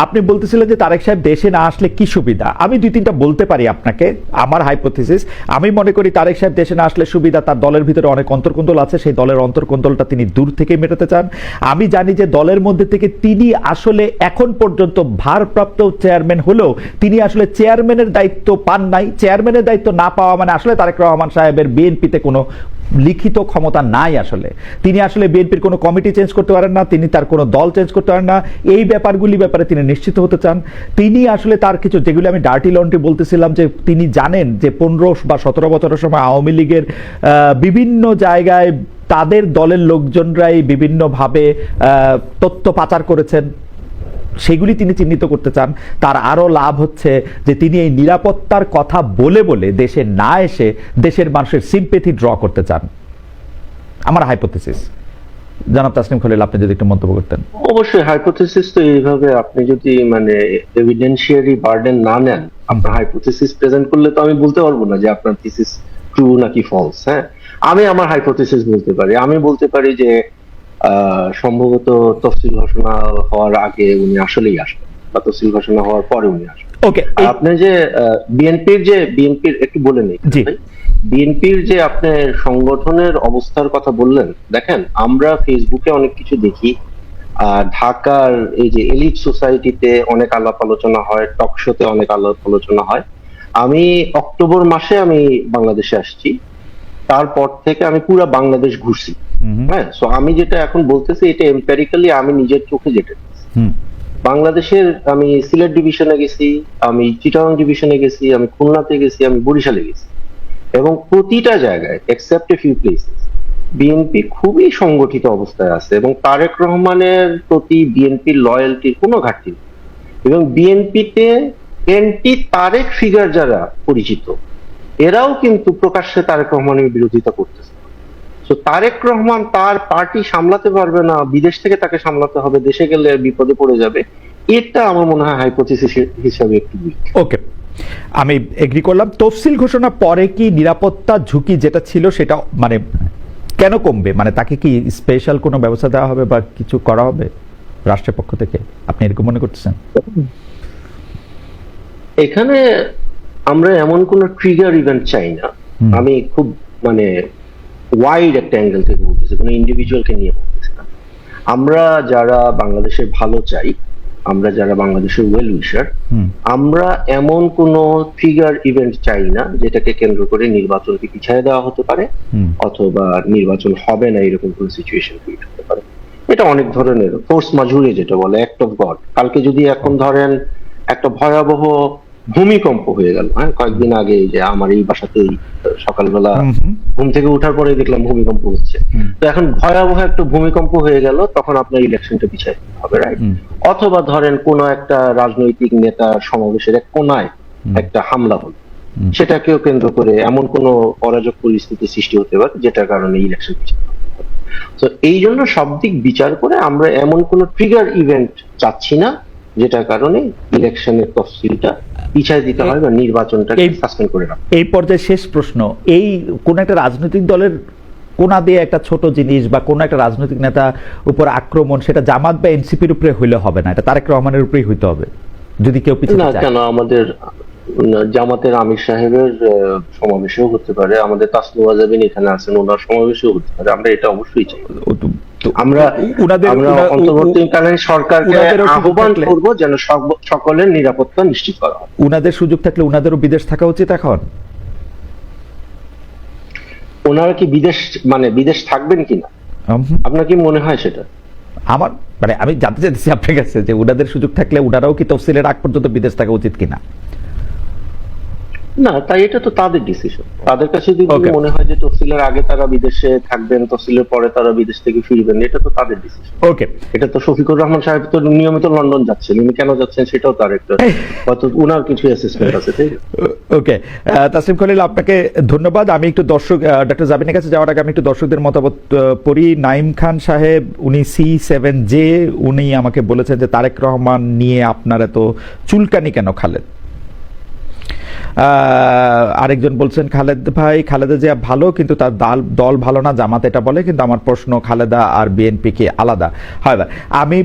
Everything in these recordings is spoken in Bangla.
আপনি বলতেছিলেন যে তারেক সাহেব দেশে না আসলে কি সুবিধা। আমি দুই তিনটা বলতে পারি আপনাকে, আমার হাইপোথিসিস। আমি মনে করি তারেক সাহেব দেশে না আসলে সুবিধা, তার দলের ভিতরে অনেক অন্তর্কোন্দল আছে, সেই দলের অন্তর্কোন্দলটা তিনি দূর থেকে মেটাতে চান। আমি জানি যে দলের মধ্যে থেকে তিনি আসলে এখন পর্যন্ত ভারপ্রাপ্ত চেয়ারম্যান হলেও তিনি আসলে চেয়ারম্যানের দায়িত্ব পান নাই। চেয়ারম্যানের দায়িত্ব না পাওয়া মানে আসলে তারেক রহমান সাহেবের বিএনপিতে কোনো লিখিত ক্ষমতা নাই। আসলে তিনি আসলে বিএনপির কোনো কমিটি চেঞ্জ করতে পারেন না, তিনি তার কোনো দল চেঞ্জ করতে পারেন না। এই ব্যাপারে তিনি নিশ্চিত হতে চান। তিনি আসলে তার কিছু, যেগুলি আমি ডার্টি লন্ড্রি বলতেছিলাম, যে তিনি জানেন যে 15 বা 17 বছরের সময় আওয়ামী লীগের বিভিন্ন জায়গায় তাদের দলের লোকজনরাই বিভিন্নভাবে তথ্য পাচার করেছেন, সেগুলি তিনি চিহ্নিত করতে চান। তার আরো লাভ হচ্ছে যে তিনি এই নিরাপত্তার কথা বলে বলে দেশে না এসে দেশের মানুষের সিম্পেথি ড্র করতে চান, আমার হাইপোথিসিস। জনাব তাসনিম খলিল, আপনি যদি একটু মন্তব্য করতেন। অবশ্যই হাইপোথিসিস তো এইভাবে আপনি যদি এভিডেন্সিয়ারি বার্ডেন না নেন, আপনার হাইপোথিসিস প্রেজেন্ট করলে তো আমি বলতে পারবো না যে আপনার থিসিস ট্রু নাকি ফলস। হ্যাঁ, আমি আমার হাইপোথিসিস বলতে পারি। আমি বলতে পারি যে সম্ভবত তফসিল ঘোষণা হওয়ার আগে উনি আসলেই আসবেন, বা তফসিল ঘোষণা হওয়ার পরে উনি আসবেন। ওকে, আপনি যে বিএনপির একটু বলে নেই, বিএনপির যে আপনি সংগঠনের অবস্থার কথা বললেন, দেখেন আমরা ফেসবুকে অনেক কিছু দেখি, ঢাকার এই যে এলিট সোসাইটিতে অনেক আলাপ আলোচনা হয়, টক শোতে অনেক আলাপ আলোচনা হয়। আমি অক্টোবর মাসে আমি বাংলাদেশে আসছি, তারপর থেকে আমি পুরো বাংলাদেশ ঘুরছি। হ্যাঁ, সো আমি যেটা এখন বলতেছি এটা এমপ্যারিক্যালি আমি নিজের চোখে যেটা বাংলাদেশের, আমি সিলেট ডিভিশনে গেছি, আমি চিটাগাং ডিভিশনে গেছি, আমি খুলনাতে গেছি, আমি বরিশালে গেছি, এবং প্রতিটা জায়গায় except a few places BNP খুবই সংগঠিত অবস্থায় আছে, এবং তারেক রহমানের প্রতি বিএনপির লয়্যালটির কোনো ঘাটতি নেই। এবং বিএনপিতে এন্টি তারেক ফিগার যারা পরিচিত, এরাও কিন্তু প্রকাশ্যে তারেক রহমানের বিরোধিতা করতেছে। তো তারেক রহমান তার পার্টি সামলাতে পারবে না, বিদেশ থেকে তাকে সামলাতে হবে, দেশে গেলে বিপদে পড়ে যাবে, এটা আমার মনে হয় হাইপোথিসিস হিসাবে একটু উইক। ওকে, আমি এগ্রি করলাম। তফসিল ঘোষণা পরে কি নিরাপত্তা ঝুঁকি যেটা ছিল সেটা কেন কমবে? তাকে কি স্পেশাল কোনো ব্যবস্থা দেওয়া হবে বা কিছু করা হবে রাষ্ট্রের পক্ষ থেকে? আপনি এরকম মনে করতেছেন? এখানে আমরা এমন কোন ট্রিগার ইভেন্ট চাই না। আমি খুব ওয়াইড একটা অ্যাঙ্গেল থেকে বলতেছি, কোনো ইন্ডিভিজুয়ালকে নিয়ে বলতেছি না। আমরা যারা বাংলাদেশের ভালো চাই, আমরা যারা বাংলাদেশের ওয়েল উইশার, আমরা এমন কোন ট্রিগার ইভেন্ট চাই না যেটাকে কেন্দ্র করে নির্বাচনকে পিছিয়ে দেওয়া হতে পারে, অথবা নির্বাচন হবে না এরকম কোন সিচুয়েশন ক্রিয়েট হতে পারে। এটা অনেক ধরনের ফোর্স মাজুরে যেটা বলে, অ্যাক্ট অফ গড। কালকে যদি এখন ধরেন একটা ভয়াবহ ভূমিকম্প হয়ে গেল, হ্যাঁ, কয়েকদিন আগে যে আমার এই বাসাতেই সকালবেলা ঘুম থেকে উঠার পরে দেখলাম ভূমিকম্প হচ্ছে, তো এখন ভয়াবহ একটা ভূমিকম্প হয়ে গেল, তখন আপনার ইলেকশনটা পিছিয়ে হবে, রাইট? অথবা ধরেন কোন একটা রাজনৈতিক নেতা সমাবেশের এক কোনায় একটা হামলা হলো, সেটাকেও কেন্দ্র করে এমন কোন অরাজক পরিস্থিতি সৃষ্টি হতে পারে যেটার কারণে ইলেকশন পিছিয়ে হবে। তো এই জন্য সব দিক বিচার করে আমরা এমন কোন ট্রিগার ইভেন্ট চাচ্ছি না যেটার কারণে ইলেকশনের তফসিলটা পিছায় দিতে হয় বা নির্বাচনটা সাসপেন্ড করে রাখা। এই পর্যায়ে শেষ প্রশ্ন, এই কোন একটা রাজনৈতিক দলের কোনা দিয়ে একটা ছোট জিনিস বা কোন একটা রাজনৈতিক নেতা উপর আক্রমণ, সেটা জামাত বা এনসিপির উপরে হইলে হবে না, এটা তারেক রহমানের উপরেই হইতে হবে যদি কেউ পিছনে যায়। কেন, আমাদের জামাতের আমির সাহেবের সমাবেশেও হতে পারে, আমাদের তাসনুয়া জাবিন এখানে আছেন, ওনার সমাবেশেও হতে পারে। আমরা এটা অবশ্যই চাই। আমরা অন্তর্বর্তীকালীন সরকারকে আহ্বান করবো যেন সকলের নিরাপত্তা নিশ্চিত করা হয়। উনাদের সুযোগ থাকলে উনাদেরও বিদেশ থাকা উচিত। এখন ওনারা কি বিদেশ থাকবেন কিনা, আপনার কি মনে হয় সেটা? আমার আমি জানতে চাইছি আপনার কাছে যে উনাদের সুযোগ থাকলে উনারাও কি তফসিলের আগ পর্যন্ত বিদেশ থাকা উচিত কিনা। না, তাই এটা তো তাদের ডিসিশন। তাদের কাছে যদি মনে হয় যে তফসিলের আগে তারা বিদেশে থাকবেন, তফসিলের পরে তারা বিদেশ থেকে ফিরবেন, এটা তো তাদের ডিসিশন। ওকে, এটা তো শফিকুর রহমান সাহেব তো নিয়মিত লন্ডন যাচ্ছেন, উনি কেন যাচ্ছেন সেটাও তার একটা হয়তো উনার কিছু অ্যাসেসমেন্ট আছে, তাই না? ওকে, তাসনিম খলিল, আপনাকে ধন্যবাদ। আমি একটু ডক্টর জাবিনের কাছে যাওয়ার আগে আমি একটু দর্শকদের মতামত পড়ি। নাইম খান সাহেব, উনি C7J, উনি আমাকে বলেছেন যে তারেক রহমান নিয়ে আপনারা তো চুলকানি কেন খালেদ। আরেকজন বলছেন খালেদা জিয়া ভালো, কিন্তু তার দল ভালো না, জামাত এটা বলে। কিন্তু আমার প্রশ্ন, খালেদা আর বিএনপি কি আলাদা? হয় আমি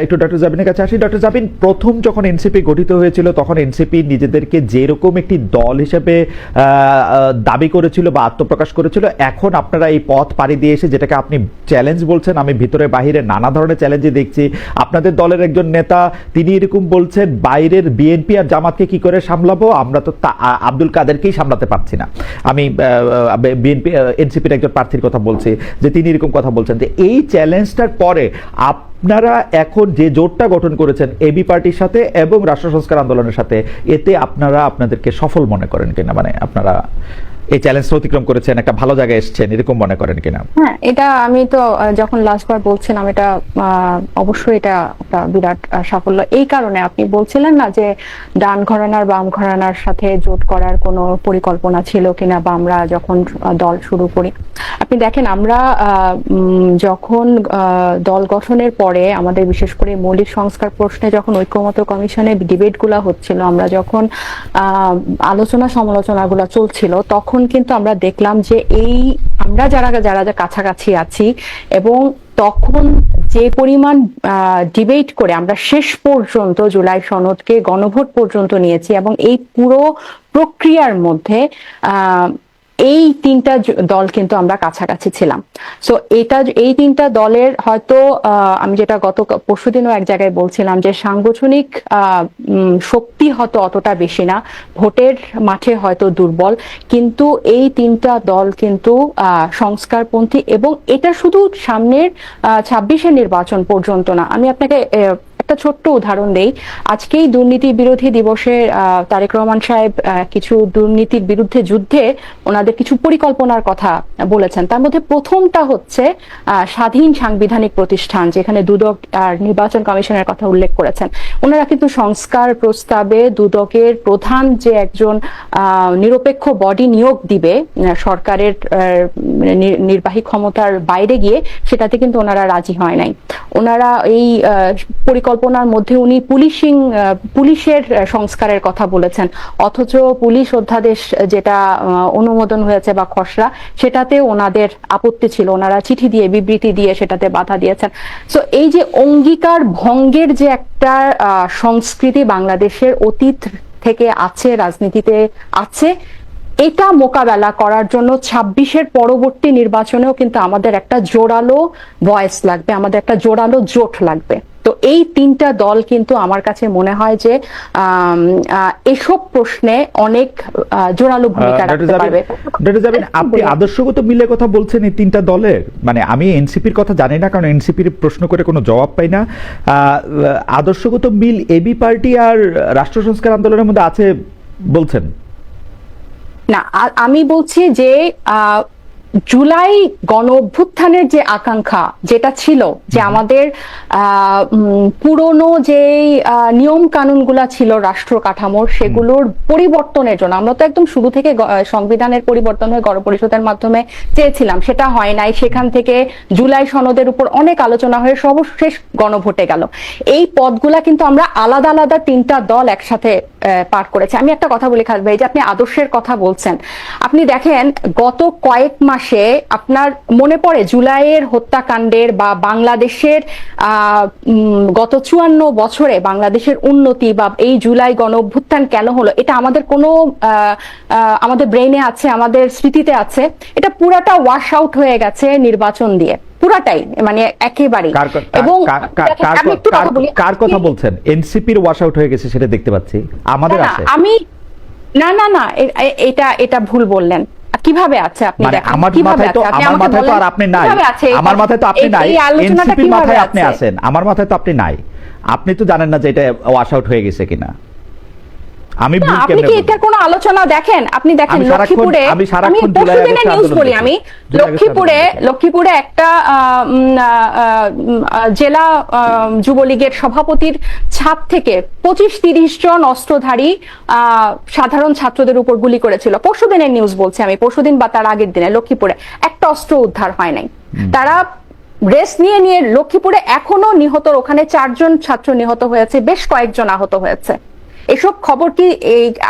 একটু ডক্টর জাবিনের কাছে আসি। ডক্টর জাবিন, প্রথম যখন এনসিপি গঠিত হয়েছিল তখন এনসিপি নিজেদেরকে যেরকম একটি দল হিসেবে দাবি করেছিল বা আত্মপ্রকাশ করেছিল, এখন আপনারা এই পথ পাড়ি দিয়ে এসে যেটাকে আপনি চ্যালেঞ্জ বলছেন, আমি ভিতরে বাহিরে নানা ধরনের চ্যালেঞ্জে দেখছি। আপনাদের দলের একজন নেতা তিনি এরকম বলছেন, বাইরের বিএনপি আর জামাতকে কি করে সামলাবো, আমরা তো আব্দুল কাদেরকেই সামলাতে পারছি না। আমি বিএনপি এনসিপির একজন প্রার্থীর কথা বলছি, যে তিনি এরকম কথা বলছেন। যে এই চ্যালেঞ্জটার পরে আপনারা এখন যে জোটটা গঠন করেছেন এবি পার্টির সাথে এবং রাষ্ট্র সংস্কার আন্দোলনের সাথে, এতে আপনারা আপনাদেরকে সফল মনে করেন কিনা? মানে আপনারা এই চ্যালেঞ্জ অতিক্রম করেছেন, একটা ভালো জায়গায় এসেছেন, এরকম মনে করেন কিনা? হ্যাঁ, এটা আমি তো যখন লাস্টবার বলছিলাম, এটা অবশ্যই এটা একটা বিরাট সাফল্য। এই কারণে আপনি বলছিলেন না যে ডান ঘরানার বাম ঘরানার সাথে জোট করার কোনো পরিকল্পনা ছিল কিনা, বা আমরা যখন দল শুরু করি। আপনি দেখেন, আমরা যখন দল গঠনের পরে আমাদের বিশেষ করে মৌলিক সংস্কার প্রশ্নে যখন ঐক্যমত কমিশনে ডিবেটগুলো হচ্ছিল, আমরা যখন আলোচনা সমালোচনাগুলো চলছিল, তখন কিন্তু আমরা দেখলাম যে এই আমরা যারা কাছাকাছি আছি, এবং তখন যে পরিমাণ ডিবেট করে আমরা শেষ পর্যন্ত জুলাই সনদকে গণভোট পর্যন্ত নিয়েছি, এবং এই পুরো প্রক্রিয়ার মধ্যে এই তিনটা দল কিন্তু আমরা কাছাকাছি ছিলাম। সো এই তিনটা দলের হয়তো আমি যেটা গত পরশুদিনও এক জায়গায় বলছিলাম, যে সাংগঠনিক শক্তি হয়তো অতটা বেশি না, ভোটের মাঠে হয়তো দুর্বল, কিন্তু এই তিনটা দল কিন্তু সংস্কারপন্থী। এবং এটা শুধু সামনের 26-এর নির্বাচন পর্যন্ত না। আমি আপনাকে একটা ছোট্ট উদাহরণ দেই। আজকেই দুর্নীতি বিরোধী দিবসে তারেক রহমান সাহেব কিছু দুর্নীতির বিরুদ্ধে যুদ্ধে ওনাদের কিছু পরিকল্পনার কথা বলেছেন। তার মধ্যে প্রথমটা হচ্ছে স্বাধীন সাংবিধানিক প্রতিষ্ঠান, যেখানে দুদক আর নির্বাচন কমিশনের কথা উল্লেখ করেছেন। ওনারা কিন্তু সংস্কার প্রস্তাবে দুদকের প্রধান যে একজন নিরপেক্ষ বডি নিয়োগ দিবে সরকারের নির্বাহী ক্ষমতার বাইরে গিয়ে, সেটাতে কিন্তু ওনারা রাজি হয় নাই। ওনারা এই পরিকল্পনার মধ্যে উনি পুলিশের সংস্কারের কথা বলেছেন, অথচ পুলিশ অধ্যাদেশ যেটা অনুমোদন হয়েছে বা খসড়া, সেটাতে ওনাদের আপত্তি ছিল। ওনারা চিঠি দিয়ে, বিবৃতি দিয়ে সেটাতে বাধা দিয়েছেন। সো এই যে অঙ্গীকার ভঙ্গের যে একটা সংস্কৃতি বাংলাদেশের অতীত থেকে আছে, রাজনীতিতে আছে, এটা মোকাবেলা করার জন্য 26-এর পরবর্তী নির্বাচনেও কিন্তু আমাদের একটা জোরালো ভয়েস লাগবে, আমাদের একটা জোরালো জোট লাগবে। তো এই তিনটা দল কিন্তু আমার কাছে মনে হয় যে এসব প্রশ্নে অনেক জোরালো ভূমিকা রাখতে পারবে। ডক্টর জাবিন, আপনি আদর্শগত মিলে কথা বলছেন এই তিনটা দলের, মানে আমি এনসিপির কথা জানি না, কারণ এনসিপির প্রশ্ন করে কোনো জবাব পাই না। আদর্শগত মিল এবি পার্টি আর রাষ্ট্র সংস্কার আন্দোলনের মধ্যে আছে বলছেন? না, আমি বলছি যে জুলাই গণ অভ্যুত্থানের যে আকাঙ্ক্ষা যেটা ছিল, যে আমাদের পুরনো যে নিয়ম কানুনগুলা ছিল রাষ্ট্র কাঠামোর, সেগুলোর পরিবর্তনের জন্য আমরা তো একদম শুরু থেকে সংবিধানের পরিবর্তন হয়ে গণপরিষদের মাধ্যমে চেয়েছিলাম, সেটা হয় নাই। সেখান থেকে জুলাই সনদের উপর অনেক আলোচনা হয়ে সর্বশেষ গণভোটে গেল। এই পদগুলা কিন্তু আমরা আলাদা আলাদা তিনটা দল একসাথে পার করেছে। আমি একটা কথা বলি খালেদ ভাই, যে আপনি আদর্শের কথা বলছেন, আপনি দেখেন গত কয়েক মাসে আপনার মনে পড়ে জুলাইয়ের হত্যাকাণ্ডের বা বাংলাদেশের গত 54 বছরে বাংলাদেশের উন্নতি বা এই জুলাই গণ অভ্যুত্থান কেন হলো, এটা আমাদের কোনো আমাদের ব্রেইনে আছে, আমাদের স্মৃতিতে আছে। এটা পুরাটা ওয়াশ আউট হয়ে গেছে নির্বাচন দিয়ে, পুরাটাই, মানে একেবারে। এবং কার কথা বলছেন? এনসিপির ওয়াশ আউট হয়ে গেছে সেটা দেখতে পাচ্ছি, আমাদের আছে। আমি না এটা ভুল বললেন। কিভাবে আছে আপনি দেখেন, আমার মাথায় তো আর আপনি নাই, আমার মাথায় তো আপনি নাই, এনসিপির মাথায় আপনি আছেন, আমার মাথায় তো আপনি নাই। আপনি তো জানেন না যে এটা ওয়াশ আউট হয়ে গেছে কিনা। আমি আপনি কি এটা কোনো আলোচনা দেখেন? আপনি দেখেন লক্ষ্মীপুরে, আমি পরশুদিনের নিউজ বলি, আমি লক্ষ্মীপুরে একটা জেলা যুবলীগের সভাপতির ছাদ থেকে 25-30 জন অস্ত্রধারী সাধারণ ছাত্রদের উপর গুলি করেছিল। পরশুদিনের নিউজ বলছি আমি, পরশুদিন বা তার আগের দিনে লক্ষ্মীপুরে একটা অস্ত্র উদ্ধার হয় নাই। তারা রেস নিয়ে লক্ষ্মীপুরে এখনো নিহত, ওখানে 4 জন ছাত্র নিহত হয়েছে, বেশ কয়েকজন আহত হয়েছে। এসব খবর কি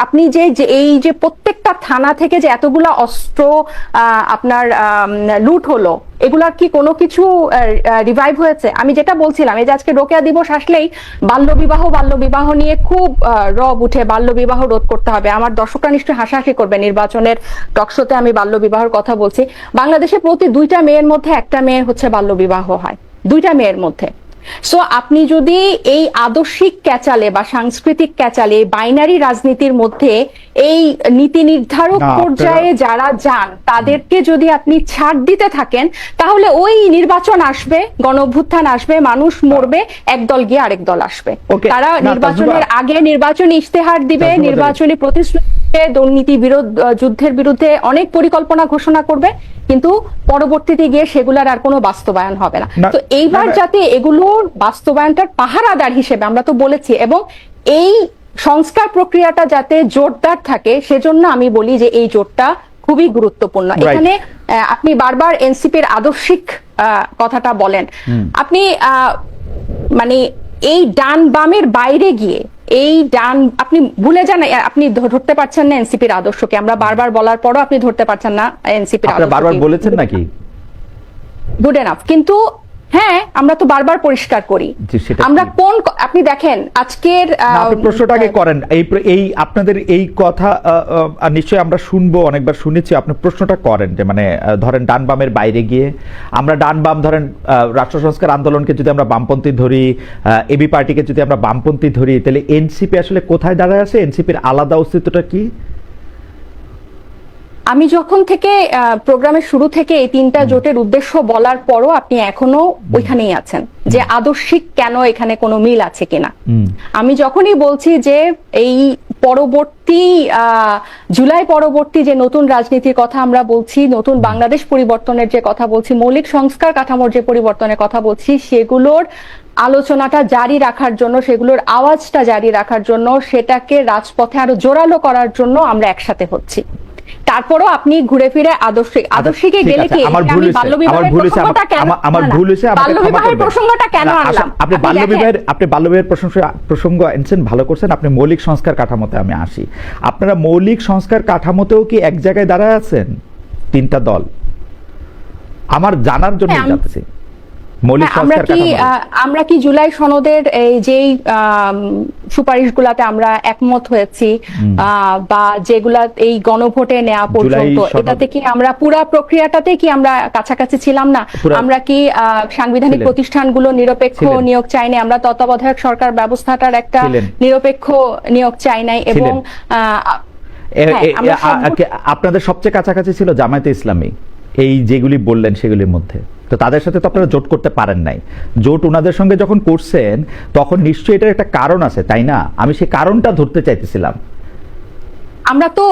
আপনি যে এই যে প্রত্যেকটা থানা থেকে যে এতগুলা অস্ত্র আপনার লুট হলো, এগুলার কি কোনো কিছু রিভাইভ হয়েছে? আমি যেটা বলছিলাম, এই যে আজকে রোকেয়া দিবস আসলেই বাল্যবিবাহ নিয়ে খুব রব উঠে, বাল্যবিবাহ রোধ করতে হবে। আমার দর্শকরা নিশ্চয়ই হাসাহাসি করবে, নির্বাচনের টকশোতে আমি বাল্যবিবাহের কথা বলছি। বাংলাদেশে প্রতি 2টা মেয়ের মধ্যে 1টা মেয়ের হচ্ছে বাল্যবিবাহ হয়, 2টা মেয়ের মধ্যে। সো আপনি যদি এই আদর্শিক ক্যাচালে বা সাংস্কৃতিক ক্যাচালে, বাইনারি রাজনীতির মধ্যে এই নীতি নির্ধারক পর্যায়ে যারা যান তাদেরকে যদি আপনি ছাড় দিতে থাকেন, তাহলে ওই নির্বাচন আসবে, গণঅভ্যুত্থান আসবে, মানুষ মরবে, একদল গিয়ে আরেক দল আসবে। তারা নির্বাচনের আগে নির্বাচনী ইশতেহার দিবে, নির্বাচনী প্রতিশ্রুতি, দুর্নীতি যুদ্ধের বিরুদ্ধে অনেক পরিকল্পনা ঘোষণা করবে, কিন্তু পরবর্তীতে গিয়ে সেগুলার আর কোনো বাস্তবায়ন হবে না। তো এইবার যাতে এগুলোর বাস্তবায়নটার পাহারাদার হিসেবে আমরা তো বলেছি, এবং এই সংস্কার প্রক্রিয়াটা যাতে জোরদার থাকে, সেজন্য আমি বলি যে এই জোটটা খুবই গুরুত্বপূর্ণ। এখানে আপনি বারবার এনসিপির আদর্শিক কথাটা বলেন, আপনি মানে এই ডান বামের বাইরে গিয়ে এই ডান, আপনি ভুলে যান, আপনি ধরতে পারছেন না এনসিপির আদর্শকে। আমরা বারবার বলার পরও আপনি ধরতে পারছেন না এনসিপির আদর্শ। বারবার বলেছেন নাকি? Good enough. কিন্তু হ্যাঁ, আমরা তো বারবার পরিষ্কার করি আমরা কোন, আপনি দেখেন আজকের প্রশ্নটাকে করেন, এই আপনাদের এই কথা নিশ্চয়ই আমরা শুনবো, অনেকবার শুনেছি। আপনি প্রশ্নটা করেন যে মানে ধরেন ডান বামের বাইরে গিয়ে, আমরা ডান বাম ধরেন রাষ্ট্র সংস্কার আন্দোলনকে যদি আমরা বামপন্থী ধরি, এবি পার্টিকে যদি আমরা বামপন্থী ধরি, তাহলে এনসিপি আসলে কোথায় দাঁড়ায় আছে? এনসিপির আলাদা অস্তিত্বটা কি? আমি যখন থেকে প্রোগ্রামের শুরু থেকে এই 3টা জোটের উদ্দেশ্য বলার পরও আপনি এখনো ওইখানেই আছেন যে আদর্শিক কেন এখানে কোনো মিল আছে কিনা। আমি যখনই বলছি যে এই পরবর্তী জুলাই পরবর্তী যে নতুন রাজনীতির কথা আমরা বলছি, নতুন বাংলাদেশ পরিবর্তনের যে কথা বলছি, মৌলিক সংস্কার কাঠামোর যে পরিবর্তনের কথা বলছি, সেগুলোর আলোচনাটা জারি রাখার জন্য, সেগুলোর আওয়াজটা জারি রাখার জন্য, সেটাকে রাজপথে আরো জোরালো করার জন্য আমরা একসাথে হচ্ছি। তারপরও আপনি ঘুরে ফিরে আদর্শিকে গেলে কি বাল্যবিবাহের প্রসঙ্গটা কেন আনলাম? আপনি বাল্যবিবাহের প্রসঙ্গ এনেছেন, ভালো করছেন। আপনি মৌলিক সংস্কার কাঠামোতে আমি আসি। আপনারা মৌলিক সংস্কার কাঠামোতেও কি এক জায়গায় দাঁড়ায় আছেন 3টা দল? আমার জানার জন্য জানতেছি আমরা কি জুলাই সনদের এই যেই সুপারিশগুলাতে আমরা একমত হয়েছি বা যেগুলা এই গণভোটে নেওয়া পর্যন্ত, এটাতে কি আমরা পুরা প্রক্রিয়াটাতে কি আমরা কাছাকাছি ছিলাম না? আমরা কি সাংবিধানিক প্রতিষ্ঠানগুলো নিরপেক্ষ নিয়োগ চাই নাই? আমরা তত্ত্বাবধায়ক সরকার ব্যবস্থাটার একটা নিরপেক্ষ নিয়োগ চাই নাই? এবং আপনাদের সবচেয়ে কাছাকাছি ছিল জামায়াতে ইসলামী, এই যেগুলি বললেন সেগুলির মধ্যে। তো তাদের সাথে তো আপনারা জোট করতে পারেন নাই। জোট ওনাদের সঙ্গে যখন করছেন তখন নিশ্চয়ই এটার একটা কারণ আছে, তাই না? আমি সেই কারণটা ধরতে চাইতেছিলাম। আমরা তো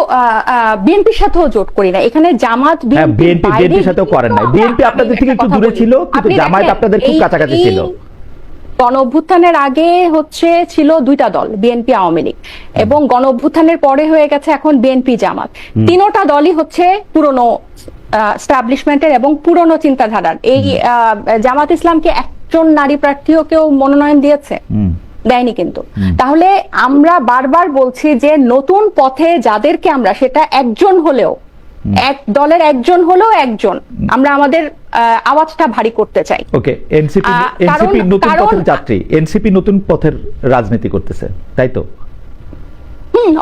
বিএনপির সাথেও জোট করি না, এখানে জামাত বিএনপির সাথেও করেন নাই। বিএনপি আপনাদের থেকে একটু দূরে ছিল, কিন্তু জামায়াত আপনাদের খুব কাছাকাছি ছিল। গণঅভ্যুত্থানের আগে ছিল 2টা দল, বিএনপি আওয়ামী লীগ, এবং গণঅভ্যুত্থানের পরে হয়ে গেছে এখন বিএনপি জামাত। 3টা দলই হচ্ছে পুরনো এস্টাবলিশমেন্টের এবং পুরনো চিন্তাধারার। এই জামাত ইসলামকে একজন নারী প্রার্থীও কেউ মনোনয়ন দিয়েছে? দেয়নি। কিন্তু তাহলে আমরা বারবার বলছি যে নতুন পথে যাদেরকে আমরা, সেটা একজন হলেও, এক দলের একজন হলেও একজন, আমরা আমাদের আওয়াজটা ভারী করতে চাই। ওকে, এনসিপি নতুন পথের যাত্রী, এনসিপি নতুন পথের রাজনীতি করতেছে, তাই তো?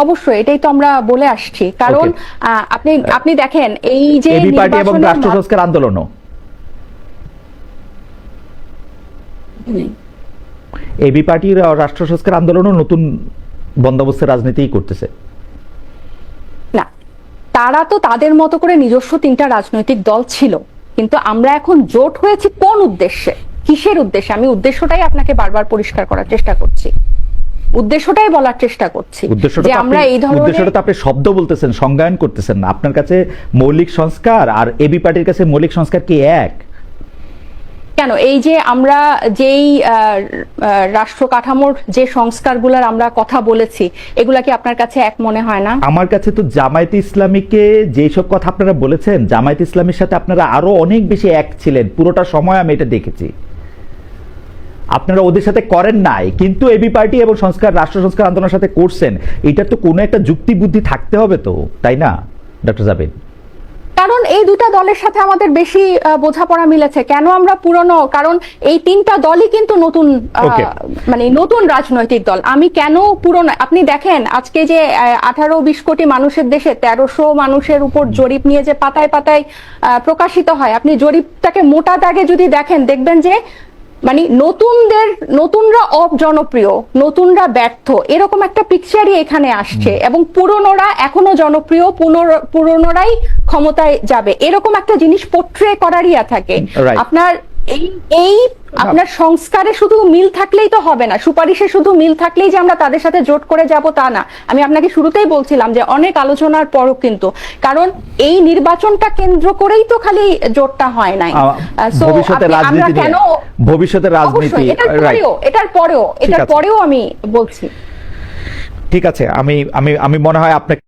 অবশ্যই, এটাই তো আমরা বলে আসছি। কারণ আপনি দেখেন এই যে এবি পার্টি এবং রাষ্ট্র সংস্কার আন্দোলনও, এবি পার্টি রাষ্ট্র সংস্কার আন্দোলনও নতুন বন্দোবস্তের রাজনীতি করতেছে না। তারা তো তাদের মতো করে নিজস্ব 3টা রাজনৈতিক দল ছিল, কিন্তু আমরা এখন জোট হয়েছি কোন উদ্দেশ্যে, কিসের উদ্দেশ্যে? আমি উদ্দেশ্যটাই আপনাকে বারবার পরিষ্কার করার চেষ্টা করছি, উদ্দেশ্যটাই বলার চেষ্টা করছি যে আমরা এই ধরনের, উদ্দেশ্যটা আপনি শব্দ বলতেছেন, সংজ্ঞায়ন করতেছেন না। আপনার কাছে মৌলিক সংস্কার আর এবি পার্টির কাছে মৌলিক সংস্কার কি এক? কেন? এই যে আমরা যেই রাষ্ট্র কাঠামোর যে সংস্কারগুলোর আমরা কথা বলেছি, এগুলা কি আপনার কাছে এক মনে হয় না? আমার কাছে তো জামায়াতে ইসলামীকে যেসব কথা আপনারা বলেছেন, জামায়াতে ইসলামীর সাথে আপনারা আরো অনেক বেশি এক ছিলেন। পুরোটা সময় আমি এটা দেখেছি। আপনারা ওদের সাথে করেন নাই, কিন্তু এবি পার্টি এবং রাষ্ট্র সংস্কার আন্দোলনের সাথে করছেন। এটা তো কোনো একটা যুক্তি বুদ্ধি থাকতে হবে তো, তাই না ডক্টর জাবিন? কারণ এই দুটা দলের সাথে আমাদের বেশি বোঝাপড়া মিলেছে। কেন আমরা পুরনো? কারণ এই তিনটা দলই কিন্তু নতুন, মানে নতুন রাজনৈতিক দল। আমি কেন পুরনো? আপনি দেখেন আজকে যে 18-20 কোটি মানুষের দেশে 1300 মানুষের উপর জরিপ নিয়ে যে পাতায় পাতায় প্রকাশিত হয়, আপনি জরিপটাকে মোটা দাগে যদি দেখেন, দেখবেন যে মানে নতুনরা অজনপ্রিয়, নতুনরা ব্যর্থ, এরকম একটা পিকচারই এখানে আসছে। এবং পুরনোরা এখনো জনপ্রিয়, পুরনোরাই ক্ষমতায় যাবে, এরকম একটা জিনিস পোট্রে করারই থাকে। আপনার আপনার সংস্কারে শুধু মিল থাকলেই তো হবে না, সুপারিশে শুধু মিল থাকলেই যে আমরা তাদের সাথে জোট করে যাব তা না। আমি আপনাকে শুরুতেই বলছিলাম যে অনেক আলোচনার পরও কিন্তু, কারণ এই নির্বাচনটা কেন্দ্র করেই তো খালি জোটটা হয় নাই। ভবিষ্যতের রাজনীতি এটার পরেও আমি বলছি। ঠিক আছে, আমি মনে হয় আপনাকে